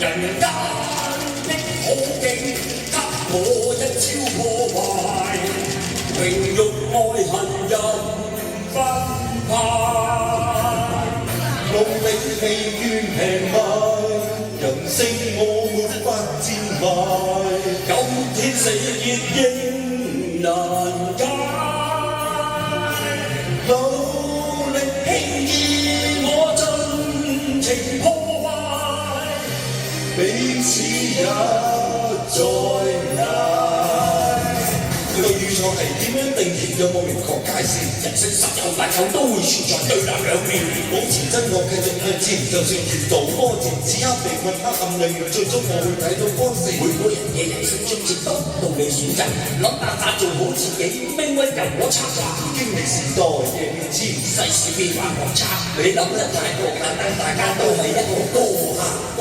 人間的好景，給我一朝破壞，榮辱愛恨任分派。努力未願平賣，人性我沒法賤賣。今天死結應難解，努力輕易我盡情破壞，彼此也在捱。佢個語錯係點樣定義？有冇明確界線？人生十有八九都會存在對立兩面，保持真我繼續向前，就算遇到波折，此刻被困黑暗裏面，最終我會睇到光線。每個人嘅人生章節都到你選擇，諗辦法做好自己，命運由我策劃。經歷時代嘅變遷，世事變幻莫測，你諗得太過簡單，大家都係一個過客。